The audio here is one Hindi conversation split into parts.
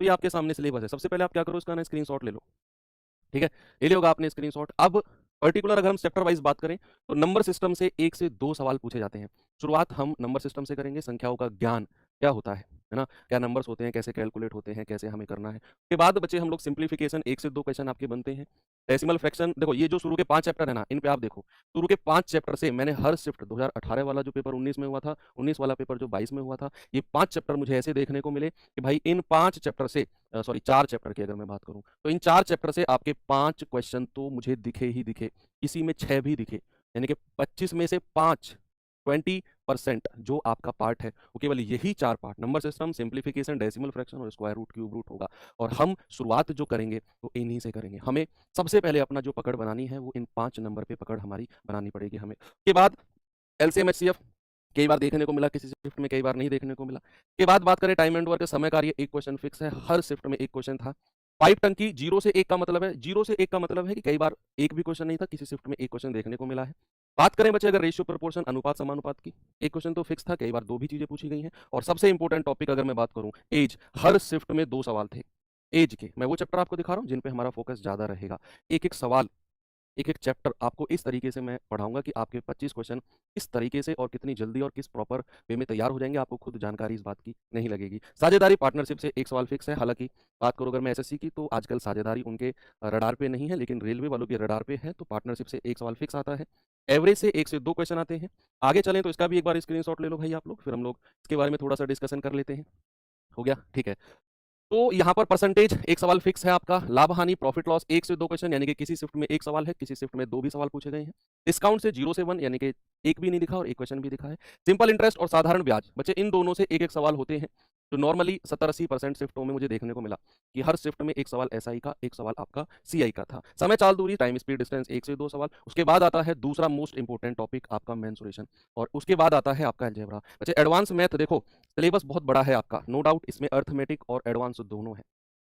तो ये आपके सामने सिलेबस है। सबसे पहले आप क्या करो, इसका ना स्क्रीनशॉट ले लो। ठीक है, ले लिया होगा आपने स्क्रीनशॉट। अब पर्टिकुलर अगर हम चैप्टर वाइज बात करें तो नंबर सिस्टम से 1 से 2 सवाल पूछे जाते हैं। शुरुआत हम नंबर सिस्टम से करेंगे, संख्याओं का ज्ञान क्या होता है ना? क्या नंबर्स होते हैं, कैसे कैलकुलेट होते हैं, कैसे हमें करना है। उसके बाद बच्चे हम लोग सिंप्लीफिकेशन, 1 से 2 क्वेश्चन आपके बनते हैं। डेसिमल फ्रैक्शन, देखो ये जो शुरू के 5 चैप्टर है ना, इन पे आप देखो। शुरू के 5 चैप्टर से मैंने हर शिफ्ट 2018 वाला जो पेपर 19 में हुआ था, 19 वाला पेपर जो 22 में हुआ था, ये 5 चैप्टर मुझे ऐसे देखने को मिले कि भाई इन 5 चैप्टर से सॉरी 4 चैप्टर की अगर मैं बात करूं तो इन 4 चैप्टर से आपके 5 क्वेश्चन तो मुझे दिखे ही दिखे, किसी में 6 भी दिखे। यानी कि 25 में से 5, 20% जो आपका पार्ट है वो केवल यही 4 part, number system, simplification, decimal fraction और स्क्वायर रूट, क्यूब रूट होगा। और हम शुरुआत जो करेंगे वो इन्हीं से करेंगे। हमें सबसे पहले अपना जो पकड़ बनानी है वो इन 5 नंबर पे पकड़ हमारी बनानी पड़ेगी हमें। के बाद एलसीएम एचसीएफ कई बार देखने को मिला, किसी शिफ्ट में कई बार नहीं देखने को मिला। के बाद बात करें टाइम एंड वर्क, समय कार्य, एक क्वेश्चन फिक्स है, हर शिफ्ट में एक क्वेश्चन था। पाइप टंकी, 0 से 1 का मतलब है, 0 से 1 का मतलब है कि कई बार एक भी क्वेश्चन नहीं था, किसी शिफ्ट में एक क्वेश्चन देखने को मिला है। बात करें बच्चे अगर रेशियो प्रोपोर्शन, अनुपात समानुपात की, एक क्वेश्चन तो फिक्स था, कई बार दो भी चीजें पूछी गई हैं। और सबसे इंपॉर्टेंट टॉपिक अगर मैं बात करूं, एज, हर शिफ्ट में 2 सवाल थे एज के। मैं वो चैप्टर आपको दिखा रहा हूं जिन पे हमारा फोकस ज्यादा रहेगा। एक एक सवाल, एक एक चैप्टर आपको इस तरीके से मैं पढ़ाऊंगा कि आपके 25 क्वेश्चन किस तरीके से और कितनी जल्दी और किस प्रॉपर वे में तैयार हो जाएंगे, आपको खुद जानकारी इस बात की नहीं लगेगी। साझेदारी पार्टनरशिप से एक सवाल फिक्स है। हालांकि बात करो अगर मैं एसएससी की तो आजकल साझेदारी उनके रडार पे नहीं है, लेकिन रेलवे वालों के रडार पे है, तो पार्टनरशिप से एक सवाल फिक्स आता है। एवरेज से 1 से 2 क्वेश्चन आते हैं। आगे चलें तो इसका भी एक बार स्क्रीनशॉट ले लो भाई आप लोग, फिर हम लोग इसके बारे में थोड़ा सा डिस्कशन कर लेते हैं। हो गया, ठीक है। तो यहाँ पर परसेंटेज, एक सवाल फिक्स है आपका। लाभ हानि, प्रॉफिट लॉस, 1 से 2 क्वेश्चन, यानी कि किसी शिफ्ट में एक सवाल है, किसी शिफ्ट में 2 भी सवाल पूछे गए हैं। डिस्काउंट से 0 से 1, यानी कि एक भी नहीं दिखा और एक क्वेश्चन भी दिखा है। सिंपल इंटरेस्ट और साधारण ब्याज, बच्चे इन दोनों से एक एक सवाल होते हैं। तो नॉर्मली 70-80% शिफ्टों में मुझे देखने को मिला कि हर शिफ्ट में एक सवाल एसआई का, एक सवाल आपका सीआई का था। समय, चाल, दूरी, टाइम, स्पीड, डिस्टेंस, 1 से 2 सवाल। उसके बाद आता है दूसरा मोस्ट इंपोर्टेंट टॉपिक आपका मेंसुरेशन, और उसके बाद आता है आपका अलजेब्रा। बच्चे एडवांस मैथ देखो, सिलेबस बहुत बड़ा है आपका, नो डाउट इसमें अर्थमेटिक और एडवांस दोनों है।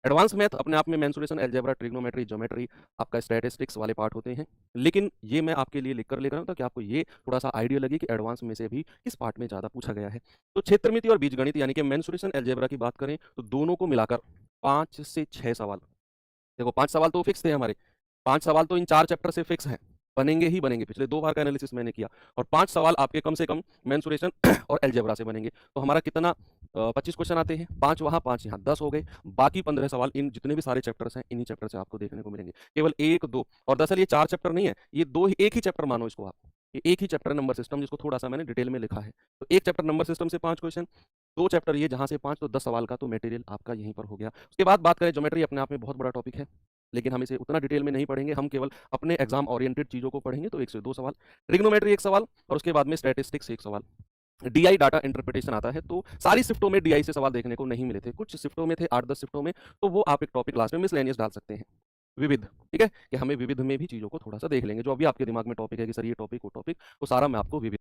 एडवांस मैथ अपने आप में मेंसुरेशन, अलजेब्रा, ट्रिग्नोमेट्री, ज्योमेट्री, आपका स्टैटिस्टिक्स वाले पार्ट होते हैं। लेकिन ये मैं आपके लिए लिख कर लेकर आऊँ ताकि आपको ये थोड़ा सा आइडिया लगे कि एडवांस में से भी किस पार्ट में ज़्यादा पूछा गया है। तो क्षेत्रमिति और बीजगणित यानी कि मेंसुरेशन, अलजेब्रा की बात करें तो दोनों को मिलाकर 5 से 6 सवाल। देखो 5 सवाल तो फिक्स थे हमारे, 5 सवाल तो इन 4 चैप्टर से फिक्स हैं, बनेंगे ही बनेंगे। पिछले 2 बार का एनालिसिस मैंने किया, और 5 सवाल आपके कम से कम मेंसुरेशन और अलजेब्रा से बनेंगे। तो हमारा कितना 25 क्वेश्चन आते हैं, 5 वहाँ 5 यहाँ, 10 हो गए। बाकी 15 सवाल इन जितने भी सारे चैप्टर्स हैं, इन्हीं चैप्टर से आपको देखने को मिलेंगे। केवल 1, 2, और दरअसल ये 4 चैप्टर नहीं है, ये 2 ही, एक ही चैप्टर मानो इसको आप। ये एक ही चैप्टर नंबर सिस्टम, जिसको थोड़ा सा मैंने डिटेल में लिखा है। तो एक चैप्टर नंबर सिस्टम से 5 क्वेश्चन, 2 चैप्टर ये जहाँ से 5, तो 10 सवाल का तो मटेरियल आपका यहीं पर हो गया। उसके बाद बात करें, ज्योमेट्री अपने आप में बहुत बड़ा टॉपिक है, लेकिन हम इसे उतना डिटेल में नहीं पढ़ेंगे, हम केवल अपने एग्जाम ओरिएंटेड चीज़ों को पढ़ेंगे। तो 1 से 2 सवाल, ट्रिग्नोमेट्री 1 सवाल, और उसके बाद में स्टैटिस्टिक्स 1 सवाल। डीआई, डाटा इंटरप्रिटेशन आता है, तो सारी शिफ्टों में डीआई से सवाल देखने को नहीं मिले थे, कुछ शिफ्टों में थे, 8-10 शिफ्टों में। तो वो आप एक टॉपिक क्लास में मिसलेनियस डाल सकते हैं, विविध। ठीक है, कि हमें विविध में भी चीज़ों को थोड़ा सा देख लेंगे। जो अभी आपके दिमाग में टॉपिक है कि सर ये टॉपिक वो टॉपिक, वो सारा मैं आपको विविध